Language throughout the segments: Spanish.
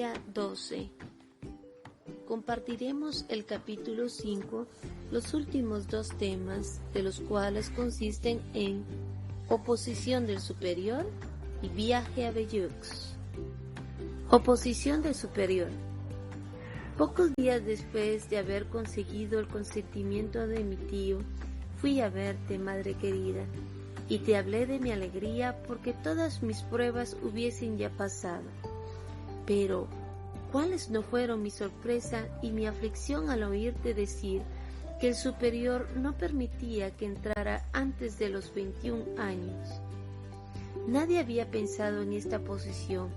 Día 12. Compartiremos el capítulo 5, los últimos dos temas, de los cuales consisten en oposición del superior y viaje a Bayeux. Oposición del superior. Pocos días después de haber conseguido el consentimiento de mi tío, fui a verte, madre querida, y te hablé de mi alegría porque todas mis pruebas hubiesen ya pasado. Pero, ¿cuáles no fueron mi sorpresa y mi aflicción al oírte decir que el superior no permitía que entrara antes de los 21 años? Nadie había pensado en esta posición,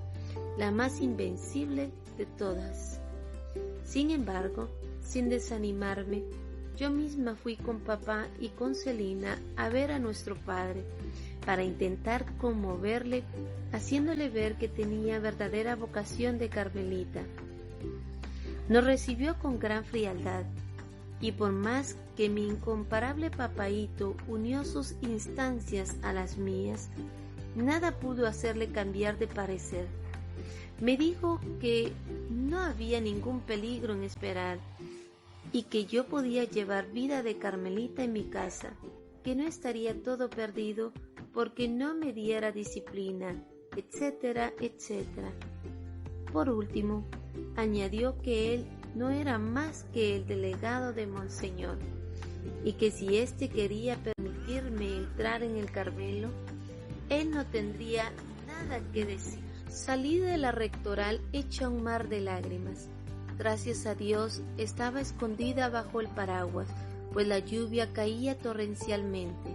la más invencible de todas. Sin embargo, sin desanimarme, yo misma fui con papá y con Celina a ver a nuestro padre para intentar conmoverle, haciéndole ver que tenía verdadera vocación de carmelita. Nos recibió con gran frialdad, y por más que mi incomparable papaíto unió sus instancias a las mías, nada pudo hacerle cambiar de parecer. Me dijo que no había ningún peligro en esperar y que yo podía llevar vida de carmelita en mi casa, que no estaría todo perdido porque no me diera disciplina, etcétera, etcétera. Por último, añadió que él no era más que el delegado de Monseñor y que si éste quería permitirme entrar en el Carmelo, él no tendría nada que decir. Salí de la rectoral hecha un mar de lágrimas. Gracias a Dios estaba escondida bajo el paraguas, pues la lluvia caía torrencialmente.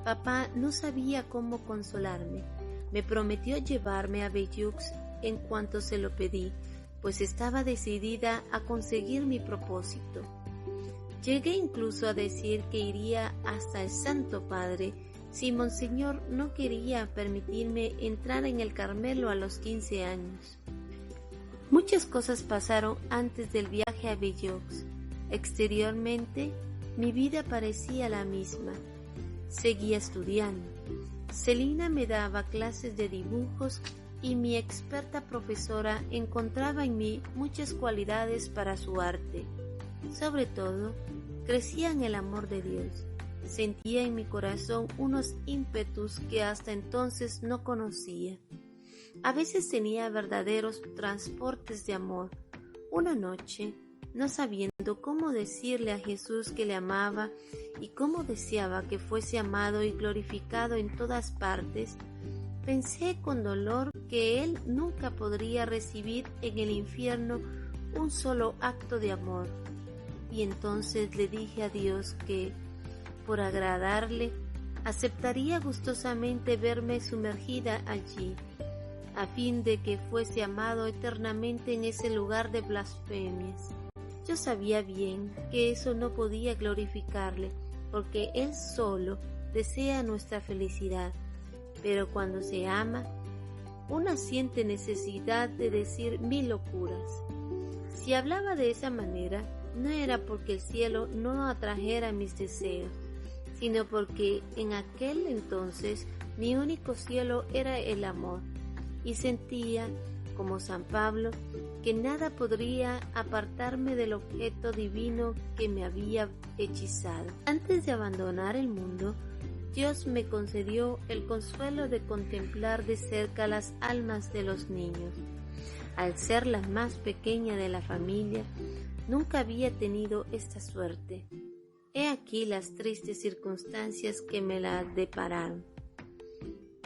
Papá no sabía cómo consolarme. Me prometió llevarme a Bayeux en cuanto se lo pedí, pues estaba decidida a conseguir mi propósito. Llegué incluso a decir que iría hasta el Santo Padre si Monseñor no quería permitirme entrar en el Carmelo a los 15 años. Muchas cosas pasaron antes del viaje a Bayeux. Exteriormente, mi vida parecía la misma. Seguía estudiando. Celina me daba clases de dibujos y mi experta profesora encontraba en mí muchas cualidades para su arte. Sobre todo, crecía en el amor de Dios. Sentía en mi corazón unos ímpetus que hasta entonces no conocía. A veces tenía verdaderos transportes de amor. Una noche, no sabiendo cómo decirle a Jesús que le amaba y cómo deseaba que fuese amado y glorificado en todas partes, pensé con dolor que él nunca podría recibir en el infierno un solo acto de amor. Y entonces le dije a Dios que, por agradarle, aceptaría gustosamente verme sumergida allí, a fin de que fuese amado eternamente en ese lugar de blasfemias. Yo sabía bien que eso no podía glorificarle, porque Él solo desea nuestra felicidad, pero cuando se ama, una siente necesidad de decir 1000 locuras. Si hablaba de esa manera, no era porque el cielo no atrajera mis deseos, sino porque en aquel entonces mi único cielo era el amor, y sentía, como San Pablo, que nada podría apartarme del objeto divino que me había hechizado. Antes de abandonar el mundo, Dios me concedió el consuelo de contemplar de cerca las almas de los niños. Al ser la más pequeña de la familia, nunca había tenido esta suerte. He aquí las tristes circunstancias que me la depararon.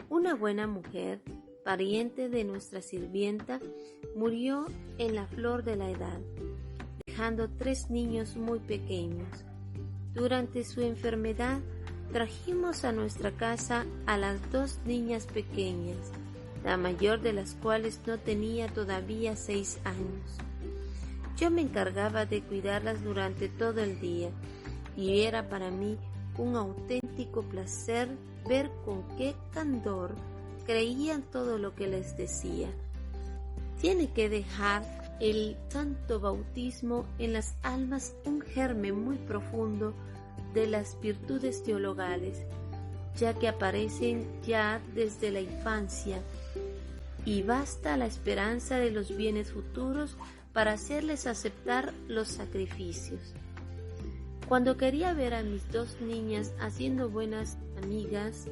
Una buena mujer, pariente de nuestra sirvienta, murió en la flor de la edad, dejando 3 niños muy pequeños. Durante su enfermedad, trajimos a nuestra casa a las 2 niñas pequeñas, la mayor de las cuales no tenía todavía 6 años. Yo me encargaba de cuidarlas durante todo el día, y era para mí un auténtico placer ver con qué candor creían todo lo que les decía. Tiene que dejar el santo bautismo en las almas un germen muy profundo de las virtudes teologales, ya que aparecen ya desde la infancia y basta la esperanza de los bienes futuros para hacerles aceptar los sacrificios. Cuando quería ver a mis dos niñas haciendo buenas amigas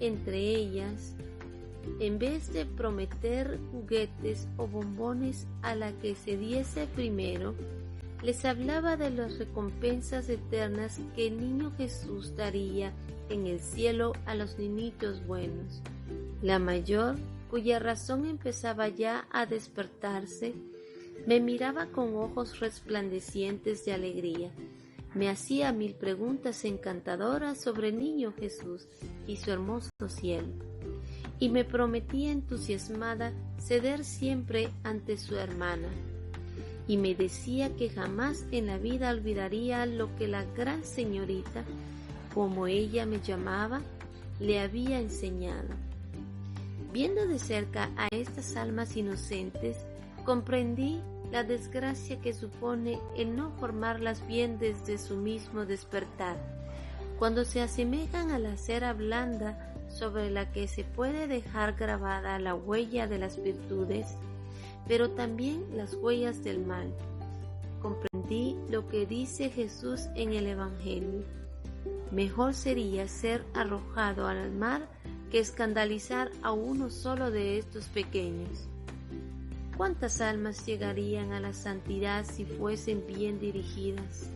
entre ellas, en vez de prometer juguetes o bombones a la que se diese primero, les hablaba de las recompensas eternas que el niño Jesús daría en el cielo a los niñitos buenos. La mayor, cuya razón empezaba ya a despertarse, me miraba con ojos resplandecientes de alegría. Me hacía 1000 preguntas encantadoras sobre el niño Jesús y su hermoso cielo, y me prometía entusiasmada ceder siempre ante su hermana, y me decía que jamás en la vida olvidaría lo que la gran señorita, como ella me llamaba, le había enseñado. Viendo de cerca a estas almas inocentes, comprendí la desgracia que supone el no formarlas bien desde su mismo despertar, cuando se asemejan a la cera blanda sobre la que se puede dejar grabada la huella de las virtudes, pero también las huellas del mal. Comprendí lo que dice Jesús en el Evangelio: mejor sería ser arrojado al mar que escandalizar a uno solo de estos pequeños. ¿Cuántas almas llegarían a la santidad si fuesen bien dirigidas?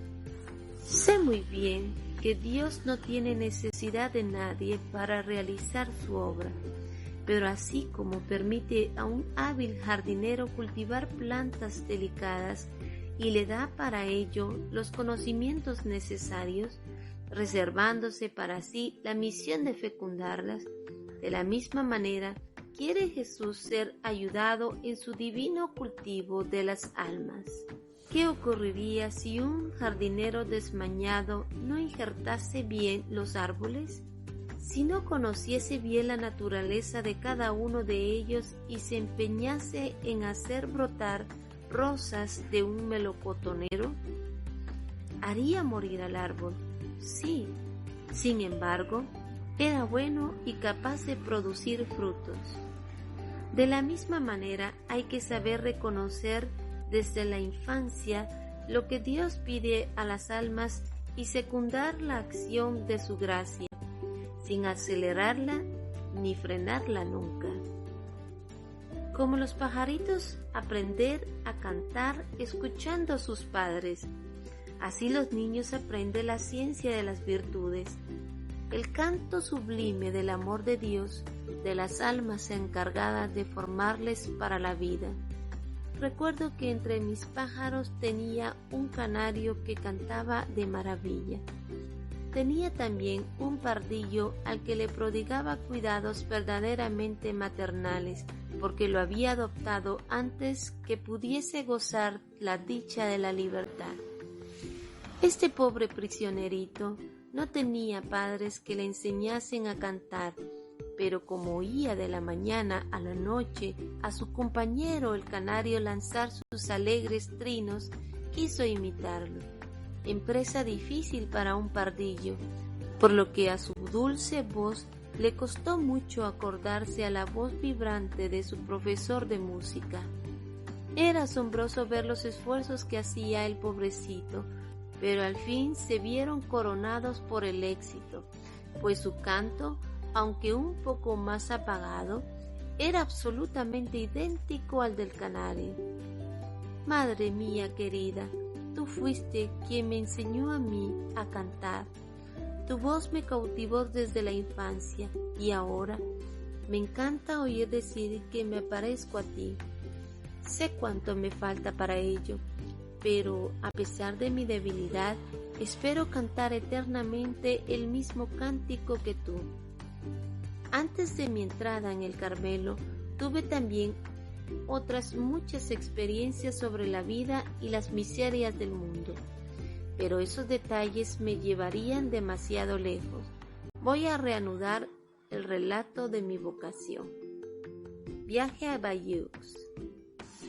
Sé muy bien que Dios no tiene necesidad de nadie para realizar su obra, pero así como permite a un hábil jardinero cultivar plantas delicadas y le da para ello los conocimientos necesarios, reservándose para sí la misión de fecundarlas, de la misma manera quiere Jesús ser ayudado en su divino cultivo de las almas. ¿Qué ocurriría si un jardinero desmañado no injertase bien los árboles? Si no conociese bien la naturaleza de cada uno de ellos y se empeñase en hacer brotar rosas de un melocotonero, haría morir al árbol. Sí, sin embargo, era bueno y capaz de producir frutos. De la misma manera, hay que saber reconocer desde la infancia lo que Dios pide a las almas y secundar la acción de su gracia, sin acelerarla ni frenarla nunca. Como los pajaritos, aprender a cantar escuchando a sus padres. Así los niños aprenden la ciencia de las virtudes, el canto sublime del amor de Dios, de las almas encargadas de formarles para la vida. Recuerdo que entre mis pájaros tenía un canario que cantaba de maravilla. Tenía también un pardillo al que le prodigaba cuidados verdaderamente maternales, porque lo había adoptado antes que pudiese gozar la dicha de la libertad. Este pobre prisionerito no tenía padres que le enseñasen a cantar, pero como oía de la mañana a la noche a su compañero el canario lanzar sus alegres trinos, quiso imitarlo, empresa difícil para un pardillo, por lo que a su dulce voz le costó mucho acordarse a la voz vibrante de su profesor de música. Era asombroso ver los esfuerzos que hacía el pobrecito, pero al fin se vieron coronados por el éxito, pues su canto, aunque un poco más apagado, era absolutamente idéntico al del canario. Madre mía querida, tú fuiste quien me enseñó a mí a cantar. Tu voz me cautivó desde la infancia y ahora me encanta oír decir que me parezco a ti. Sé cuánto me falta para ello, pero a pesar de mi debilidad, espero cantar eternamente el mismo cántico que tú. Antes de mi entrada en el Carmelo, tuve también otras muchas experiencias sobre la vida y las miserias del mundo, pero esos detalles me llevarían demasiado lejos. Voy a reanudar el relato de mi vocación. Viaje a Bayeux.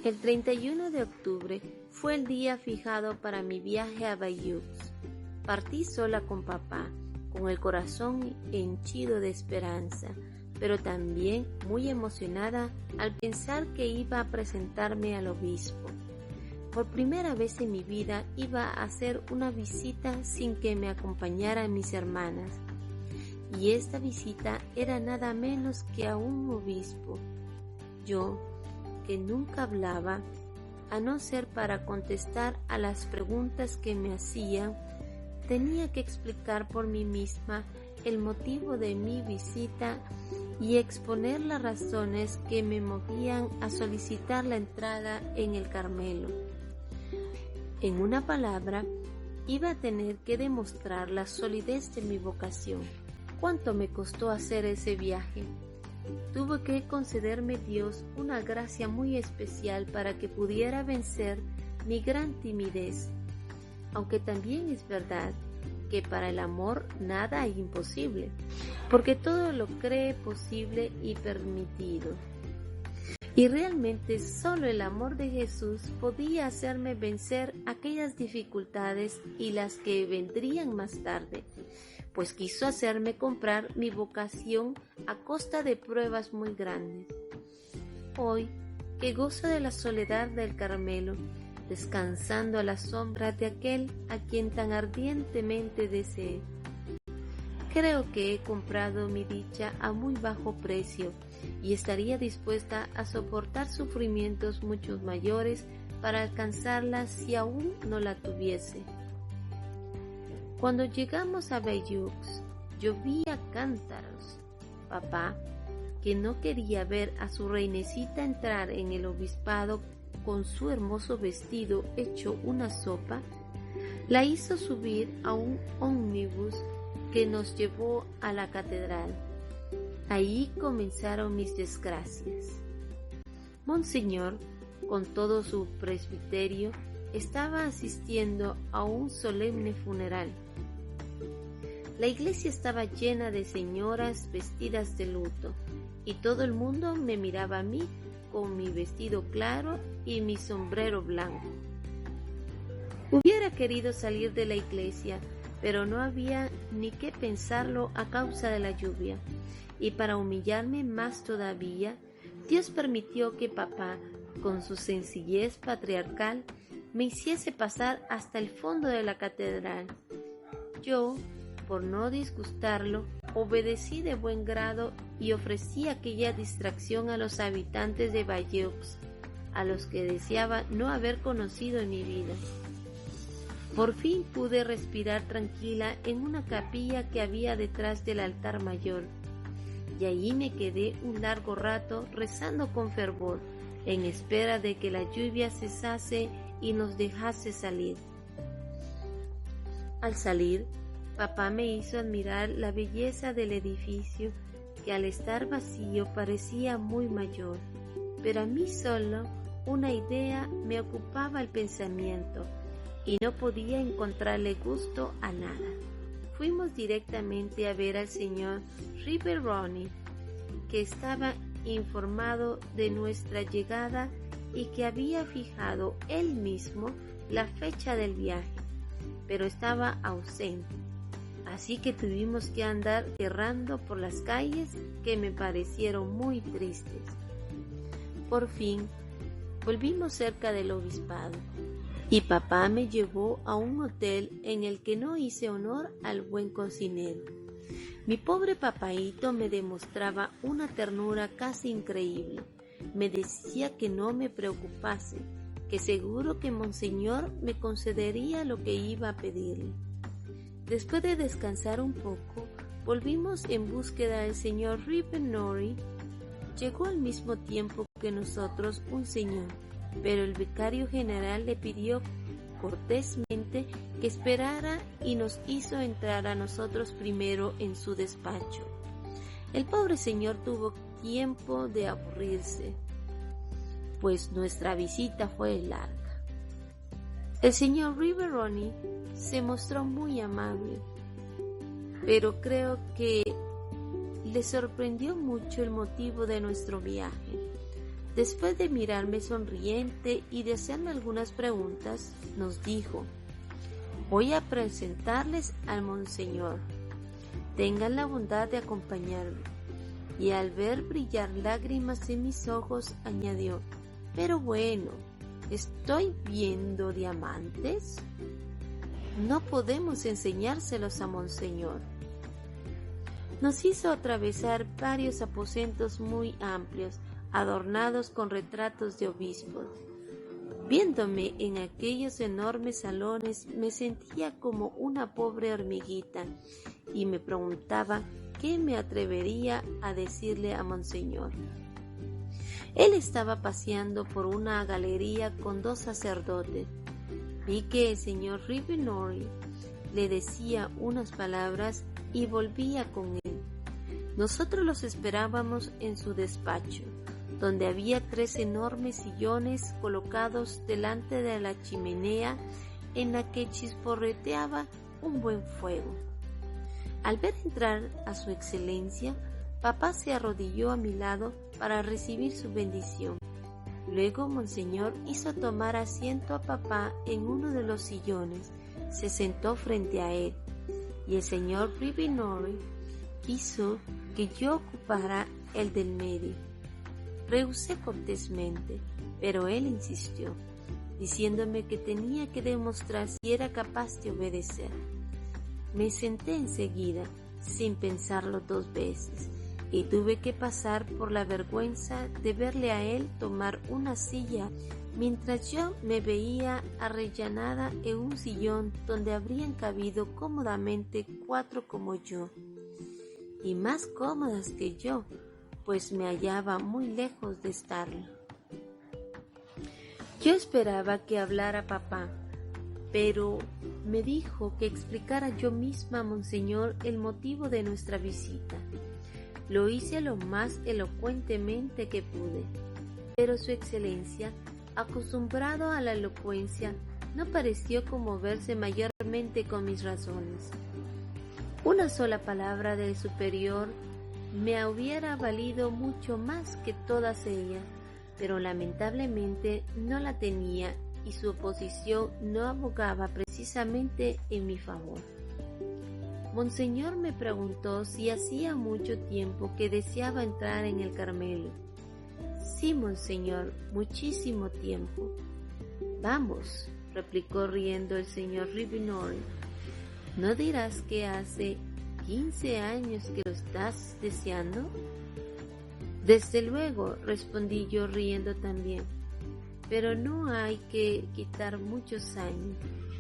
El 31 de octubre fue el día fijado para mi viaje a Bayeux. Partí sola con papá, con el corazón henchido de esperanza, pero también muy emocionada al pensar que iba a presentarme al obispo. Por primera vez en mi vida iba a hacer una visita sin que me acompañaran mis hermanas. Y esta visita era nada menos que a un obispo. Yo, que nunca hablaba, a no ser para contestar a las preguntas que me hacían, tenía que explicar por mí misma el motivo de mi visita y exponer las razones que me movían a solicitar la entrada en el Carmelo. En una palabra, iba a tener que demostrar la solidez de mi vocación. ¿Cuánto me costó hacer ese viaje? Tuvo que concederme Dios una gracia muy especial para que pudiera vencer mi gran timidez, aunque también es verdad que para el amor nada es imposible, porque todo lo cree posible y permitido. Y realmente solo el amor de Jesús podía hacerme vencer aquellas dificultades y las que vendrían más tarde, pues quiso hacerme comprar mi vocación a costa de pruebas muy grandes. Hoy, que gozo de la soledad del Carmelo, descansando a la sombra de aquel a quien tan ardientemente deseé, creo que he comprado mi dicha a muy bajo precio y estaría dispuesta a soportar sufrimientos mucho mayores para alcanzarla si aún no la tuviese. Cuando llegamos a Bayeux, llovía cántaros. Papá, que no quería ver a su reinecita entrar en el obispado con su hermoso vestido hecho una sopa, la hizo subir a un ómnibus que nos llevó a la catedral. Ahí comenzaron mis desgracias. Monseñor, con todo su presbiterio, estaba asistiendo a un solemne funeral. La iglesia estaba llena de señoras vestidas de luto, y todo el mundo me miraba a mí con mi vestido claro y mi sombrero blanco. Hubiera querido salir de la iglesia, pero no había ni qué pensarlo a causa de la lluvia, y para humillarme más todavía, Dios permitió que papá, con su sencillez patriarcal, me hiciese pasar hasta el fondo de la catedral. Yo, por no disgustarlo, obedecí de buen grado y ofrecí aquella distracción a los habitantes de Bayeux, a los que deseaba no haber conocido en mi vida. Por fin pude respirar tranquila en una capilla que había detrás del altar mayor, y allí me quedé un largo rato rezando con fervor, en espera de que la lluvia cesase y nos dejase salir. Al salir, papá me hizo admirar la belleza del edificio, que al estar vacío parecía muy mayor, pero a mí solo una idea me ocupaba el pensamiento y no podía encontrarle gusto a nada. Fuimos directamente a ver al señor Riveroni, que estaba informado de nuestra llegada y que había fijado él mismo la fecha del viaje, pero estaba ausente, así que tuvimos que andar errando por las calles que me parecieron muy tristes. Por fin volvimos cerca del obispado y papá me llevó a un hotel en el que no hice honor al buen cocinero. Mi pobre papaíto me demostraba una ternura casi increíble. Me decía que no me preocupase, que seguro que Monseñor me concedería lo que iba a pedirle. Después de descansar un poco, volvimos en búsqueda del señor Rivenori. Llegó al mismo tiempo que nosotros un señor, pero el vicario general le pidió cortésmente que esperara y nos hizo entrar a nosotros primero en su despacho. El pobre señor tuvo tiempo de aburrirse, pues nuestra visita fue larga. El señor Riveroni se mostró muy amable, pero creo que le sorprendió mucho el motivo de nuestro viaje. Después de mirarme sonriente y de hacerme algunas preguntas, nos dijo: voy a presentarles al monseñor. Tengan la bondad de acompañarme. y al ver brillar lágrimas en mis ojos añadió: «Pero bueno, ¿estoy viendo diamantes? No podemos enseñárselos a Monseñor». Nos hizo atravesar varios aposentos muy amplios, adornados con retratos de obispos. Viéndome en aquellos enormes salones, me sentía como una pobre hormiguita y me preguntaba qué me atrevería a decirle a Monseñor. Él estaba paseando por una galería con 2 sacerdotes. Vi que el señor Ribinori le decía unas palabras y volvía con él. Nosotros los esperábamos en su despacho, donde había 3 enormes sillones colocados delante de la chimenea en la que chisporroteaba un buen fuego. Al ver entrar a su excelencia, papá se arrodilló a mi lado para recibir su bendición. Luego Monseñor hizo tomar asiento a papá en uno de los sillones, se sentó frente a él, y el señor Ribinori quiso que yo ocupara el del medio. Rehusé cortésmente, pero él insistió, diciéndome que tenía que demostrar si era capaz de obedecer. Me senté enseguida, sin pensarlo 2 veces, y tuve que pasar por la vergüenza de verle a él tomar una silla mientras yo me veía arrellanada en un sillón donde habrían cabido cómodamente 4 como yo, y más cómodas que yo, pues me hallaba muy lejos de estarlo. Yo esperaba que hablara papá, pero me dijo que explicara yo misma a Monseñor el motivo de nuestra visita. Lo hice lo más elocuentemente que pude, pero su excelencia, acostumbrado a la elocuencia, no pareció conmoverse mayormente con mis razones. Una sola palabra del superior me hubiera valido mucho más que todas ellas, pero lamentablemente no la tenía y su oposición no abogaba precisamente en mi favor. Monseñor me preguntó si hacía mucho tiempo que deseaba entrar en el Carmelo. Sí, Monseñor, muchísimo tiempo. Vamos, replicó riendo el señor Ribinori. ¿No dirás que hace 15 años que lo estás deseando? Desde luego, respondí yo riendo también, pero no hay que quitar muchos años,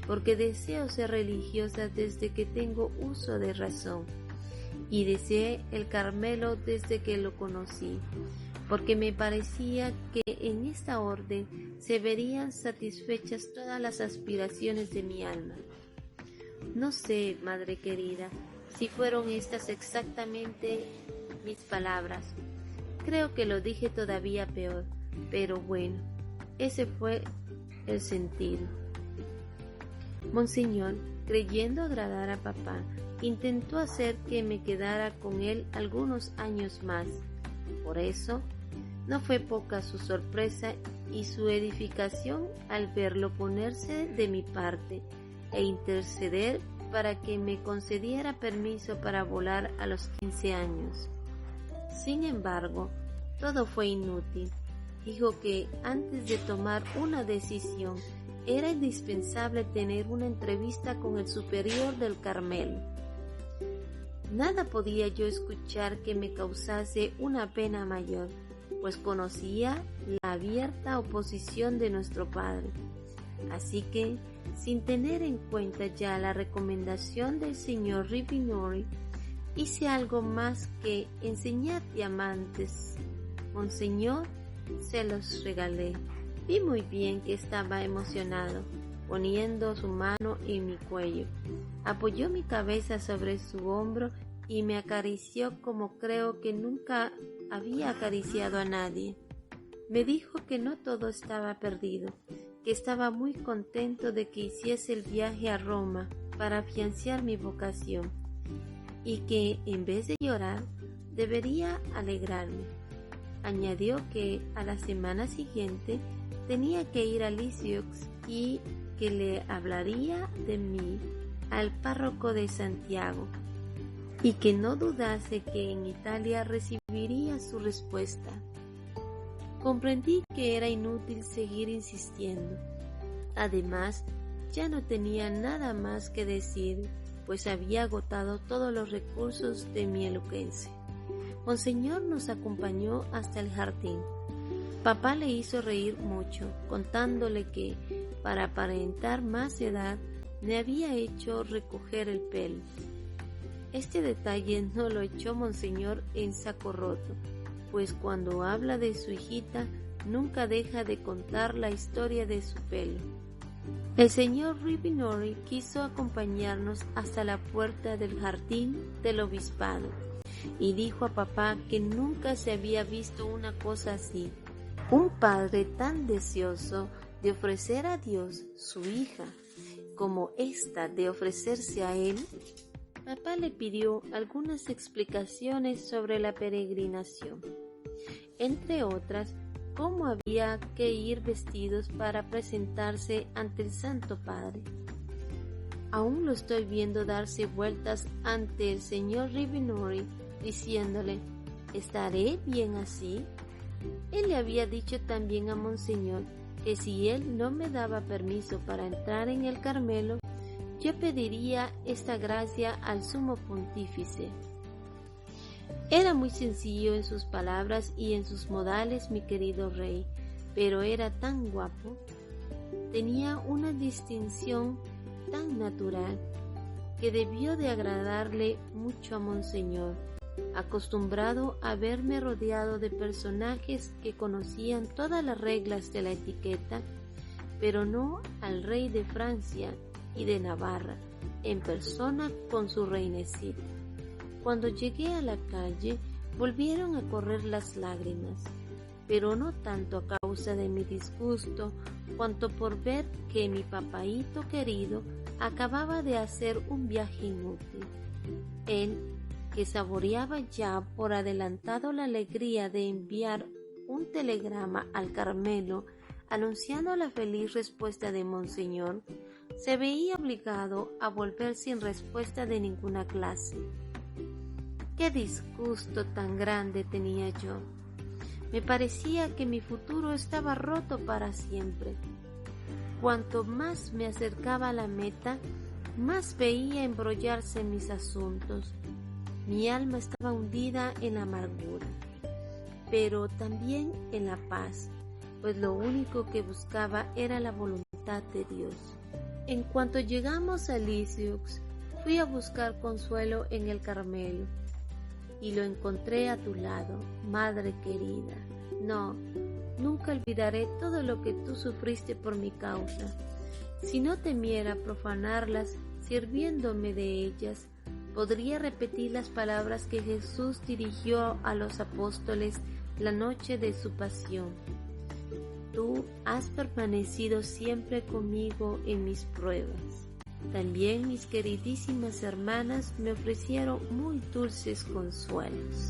porque deseo ser religiosa desde que tengo uso de razón, y deseé el Carmelo desde que lo conocí, porque me parecía que en esta orden se verían satisfechas todas las aspiraciones de mi alma. No sé, madre querida, si fueron estas exactamente mis palabras. Creo que lo dije todavía peor, pero bueno, ese fue el sentido. Monseñor, creyendo agradar a papá, intentó hacer que me quedara con él algunos años más. Por eso, no fue poca su sorpresa y su edificación al verlo ponerse de mi parte e interceder para que me concediera permiso para volar a los 15 años. Sin embargo, todo fue inútil. Dijo que antes de tomar una decisión era indispensable tener una entrevista con el superior del Carmelo. Nada podía yo escuchar que me causase una pena mayor, pues conocía la abierta oposición de nuestro padre. Así que, sin tener en cuenta ya la recomendación del señor Ribinori, hice algo más que enseñar diamantes. Monseñor, se los regalé. Vi muy bien que estaba emocionado, poniendo su mano en mi cuello. Apoyó mi cabeza sobre su hombro y me acarició como creo que nunca había acariciado a nadie. Me dijo que no todo estaba perdido, que estaba muy contento de que hiciese el viaje a Roma para afianzar mi vocación, y que en vez de llorar, debería alegrarme. Añadió que a la semana siguiente tenía que ir a Lisieux y que le hablaría de mí al párroco de Santiago. y que no dudase que en Italia recibiría su respuesta. Comprendí que era inútil seguir insistiendo. Además, ya no tenía nada más que decir, pues había agotado todos los recursos de mi elocuencia. Monseñor nos acompañó hasta el jardín. Papá le hizo reír mucho, contándole que, para aparentar más edad, me había hecho recoger el pelo. Este detalle no lo echó Monseñor en saco roto, pues cuando habla de su hijita nunca deja de contar la historia de su pelo. El señor Ribinori quiso acompañarnos hasta la puerta del jardín del obispado y dijo a papá que nunca se había visto una cosa así. Un padre tan deseoso de ofrecer a Dios su hija como ésta de ofrecerse a él. Papá le pidió algunas explicaciones sobre la peregrinación, entre otras, cómo había que ir vestidos para presentarse ante el Santo Padre. Aún lo estoy viendo darse vueltas ante el señor Ribinori, diciéndole, ¿estaré bien así? Él le había dicho también a Monseñor que si él no me daba permiso para entrar en el Carmelo, yo pediría esta gracia al Sumo Pontífice. Era muy sencillo en sus palabras y en sus modales, mi querido rey, pero era tan guapo. Tenía una distinción tan natural que debió de agradarle mucho a Monseñor, acostumbrado a verme rodeado de personajes que conocían todas las reglas de la etiqueta, pero no al rey de Francia y de Navarra, en persona con su reinecita. Cuando llegué a la calle, volvieron a correr las lágrimas, pero no tanto a causa de mi disgusto, cuanto por ver que mi papaíto querido acababa de hacer un viaje inútil. Él, que saboreaba ya por adelantado la alegría de enviar un telegrama al Carmelo anunciando la feliz respuesta de Monseñor, se veía obligado a volver sin respuesta de ninguna clase. ¡Qué disgusto tan grande tenía yo! Me parecía que mi futuro estaba roto para siempre. Cuanto más me acercaba a la meta, más veía embrollarse mis asuntos. Mi alma estaba hundida en la amargura, pero también en la paz, pues lo único que buscaba era la voluntad de Dios. En cuanto llegamos a Lisieux, fui a buscar consuelo en el Carmelo, y lo encontré a tu lado, madre querida. No, nunca olvidaré todo lo que tú sufriste por mi causa. Si no temiera profanarlas sirviéndome de ellas, podría repetir las palabras que Jesús dirigió a los apóstoles la noche de su pasión. Tú has permanecido siempre conmigo en mis pruebas. También mis queridísimas hermanas me ofrecieron muy dulces consuelos.